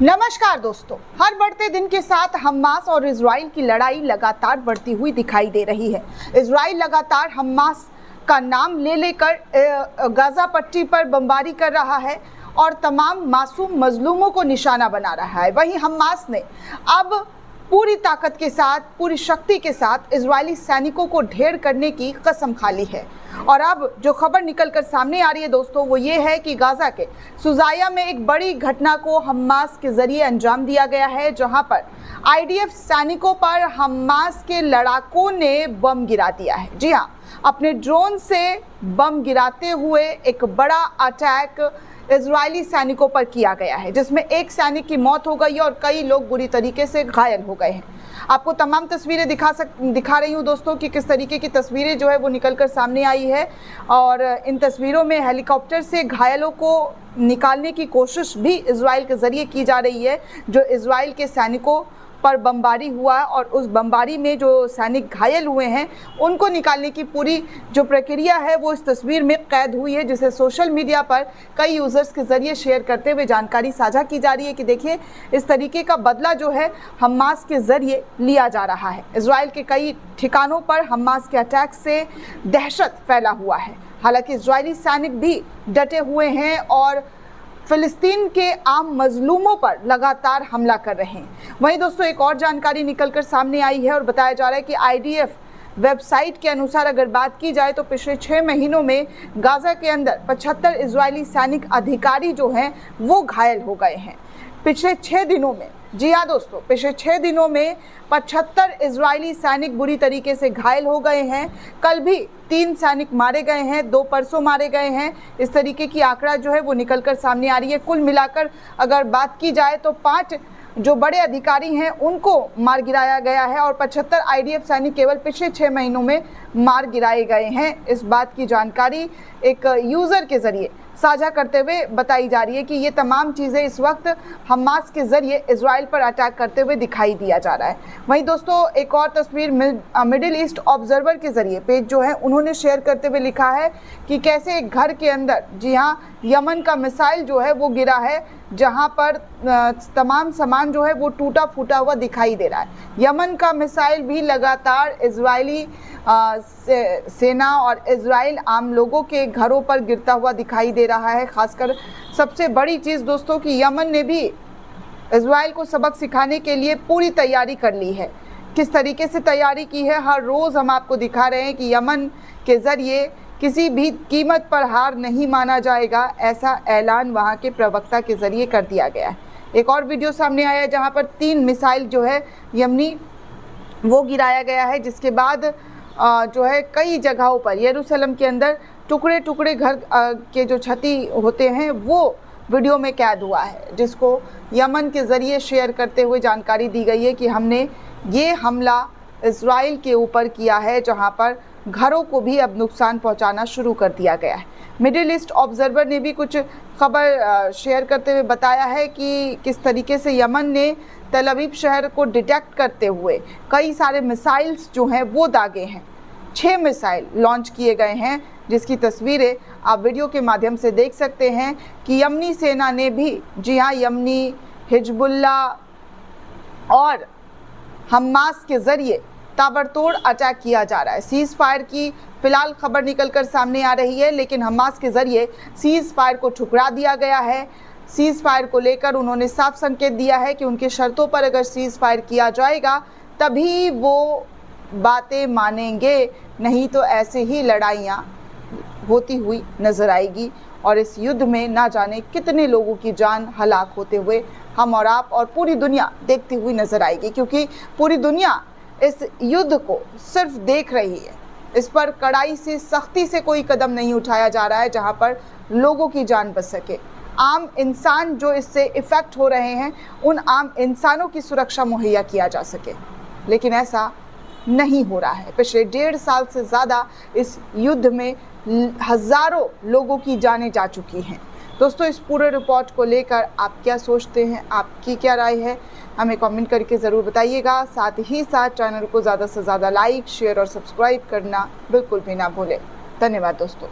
नमस्कार दोस्तों, हर बढ़ते दिन के साथ हमास और इजराइल की लड़ाई लगातार बढ़ती हुई दिखाई दे रही है। इजराइल लगातार हमास का नाम ले लेकर गाजा पट्टी पर बमबारी कर रहा है और तमाम मासूम मजलूमों को निशाना बना रहा है। वहीं हमास ने अब पूरी ताकत के साथ, पूरी शक्ति के साथ इजरायली सैनिकों को ढेर करने की कसम खा ली है। और अब जो खबर निकलकर सामने आ रही है दोस्तों, वो ये है कि गाजा के सुजाया में एक बड़ी घटना को हमास के जरिए अंजाम दिया गया है, जहां पर आईडीएफ सैनिकों पर हमास के लड़ाकों ने बम गिरा दिया है। जी हाँ, अपने ड्रोन से बम गिराते हुए एक बड़ा अटैक इजरायली सैनिकों पर किया गया है, जिसमें एक सैनिक की मौत हो गई और कई लोग बुरी तरीके से घायल हो गए हैं। आपको तमाम तस्वीरें दिखा रही हूँ दोस्तों कि किस तरीके की तस्वीरें जो है वो निकलकर सामने आई है। और इन तस्वीरों में हेलीकॉप्टर से घायलों को निकालने की कोशिश भी इजराइल के ज़रिए की जा रही है, जो इजराइल के सैनिकों पर बमबारी हुआ और उस बमबारी में जो सैनिक घायल हुए हैं उनको निकालने की पूरी जो प्रक्रिया है वो इस तस्वीर में कैद हुई है, जिसे सोशल मीडिया पर कई यूज़र्स के ज़रिए शेयर करते हुए जानकारी साझा की जा रही है कि देखिए इस तरीके का बदला जो है हमास के ज़रिए लिया जा रहा है। इजराइल के कई ठिकानों पर हमास के अटैक से दहशत फैला हुआ है। हालांकि इजरायली सैनिक भी डटे हुए हैं और फिलिस्तीन के आम मजलूमों पर लगातार हमला कर रहे हैं। वहीं दोस्तों एक और जानकारी निकलकर सामने आई है और बताया जा रहा है कि आईडीएफ वेबसाइट के अनुसार अगर बात की जाए तो पिछले 6 महीनों में गाजा के अंदर 75 इजरायली सैनिक अधिकारी जो हैं वो घायल हो गए हैं। पिछले 6 दिनों में, जी हाँ दोस्तों, पिछले 6 दिनों में 75 इजरायली सैनिक बुरी तरीके से घायल हो गए हैं। कल भी 3 सैनिक मारे गए हैं, 2 परसों मारे गए हैं। इस तरीके की आंकड़ा जो है वो निकलकर सामने आ रही है। कुल मिलाकर अगर बात की जाए तो 5 जो बड़े अधिकारी हैं उनको मार गिराया गया है और 75 आईडीएफ सैनिक केवल पिछले 6 महीनों में मार गिराए गए हैं। इस बात की जानकारी एक यूज़र के ज़रिए साझा करते हुए बताई जा रही है कि ये तमाम चीज़ें इस वक्त हमास के ज़रिए इजराइल पर अटैक करते हुए दिखाई दिया जा रहा है। वहीं दोस्तों एक और तस्वीर मिडिल ईस्ट ऑब्जर्वर के ज़रिए पेज जो है उन्होंने शेयर करते हुए लिखा है कि कैसे एक घर के अंदर, जी हाँ, यमन का मिसाइल जो है वो गिरा है, जहां पर तमाम सामान जो है वो टूटा फूटा हुआ दिखाई दे रहा है। यमन का मिसाइल भी लगातार इजरायली सेना और इजराइल आम लोगों के घरों पर गिरता हुआ दिखाई दे रहा है। खासकर सबसे बड़ी चीज़ दोस्तों कि यमन ने भी इजराइल को सबक सिखाने के लिए पूरी तैयारी कर ली है। किस तरीके से तैयारी की है हर रोज़ हम आपको दिखा रहे हैं कि यमन के ज़रिए किसी भी कीमत पर हार नहीं माना जाएगा, ऐसा ऐलान वहां के प्रवक्ता के ज़रिए कर दिया गया है। एक और वीडियो सामने आया है जहां पर 3 मिसाइल जो है यमनी वो गिराया गया है, जिसके बाद जो है कई जगहों पर यरूशलेम के अंदर टुकड़े टुकड़े घर के जो क्षति होते हैं वो वीडियो में कैद हुआ है, जिसको यमन के ज़रिए शेयर करते हुए जानकारी दी गई है कि हमने ये हमला इजराइल के ऊपर किया है, जहां पर घरों को भी अब नुकसान पहुंचाना शुरू कर दिया गया है। मिडिल ईस्ट ऑब्जर्वर ने भी कुछ खबर शेयर करते हुए बताया है कि किस तरीके से यमन ने तल अवीव शहर को डिटेक्ट करते हुए कई सारे मिसाइल्स जो हैं वो दागे हैं। 6 मिसाइल लॉन्च किए गए हैं, जिसकी तस्वीरें आप वीडियो के माध्यम से देख सकते हैं कि यमनी सेना ने भी, जी हाँ, यमनी, हिजबुल्ला और हमास के ज़रिए ताबड़तोड़ अटैक किया जा रहा है। सीज़ फायर की फिलहाल खबर निकलकर सामने आ रही है, लेकिन हमास के ज़रिए सीज़ फायर को ठुकरा दिया गया है। सीज़ फायर को लेकर उन्होंने साफ संकेत दिया है कि उनके शर्तों पर अगर सीज़ फायर किया जाएगा तभी वो बातें मानेंगे, नहीं तो ऐसे ही लड़ाइयाँ होती हुई नज़र आएगी और इस युद्ध में ना जाने कितने लोगों की जान हलाक होते हुए हम और आप और पूरी दुनिया देखती हुई नज़र आएगी, क्योंकि पूरी दुनिया इस युद्ध को सिर्फ देख रही है। इस पर कड़ाई से, सख्ती से कोई कदम नहीं उठाया जा रहा है जहां पर लोगों की जान बच सके। आम इंसान जो इससे इफ़ेक्ट हो रहे हैं उन आम इंसानों की सुरक्षा मुहैया किया जा सके, लेकिन ऐसा नहीं हो रहा है। पिछले 1.5 साल से ज़्यादा इस युद्ध में हज़ारों लोगों की जानें जा चुकी हैं। दोस्तों इस पूरे रिपोर्ट को लेकर आप क्या सोचते हैं, आपकी क्या राय है, हमें कमेंट करके ज़रूर बताइएगा। साथ ही साथ चैनल को ज़्यादा से ज़्यादा लाइक, शेयर और सब्सक्राइब करना बिल्कुल भी ना भूलें। धन्यवाद दोस्तों।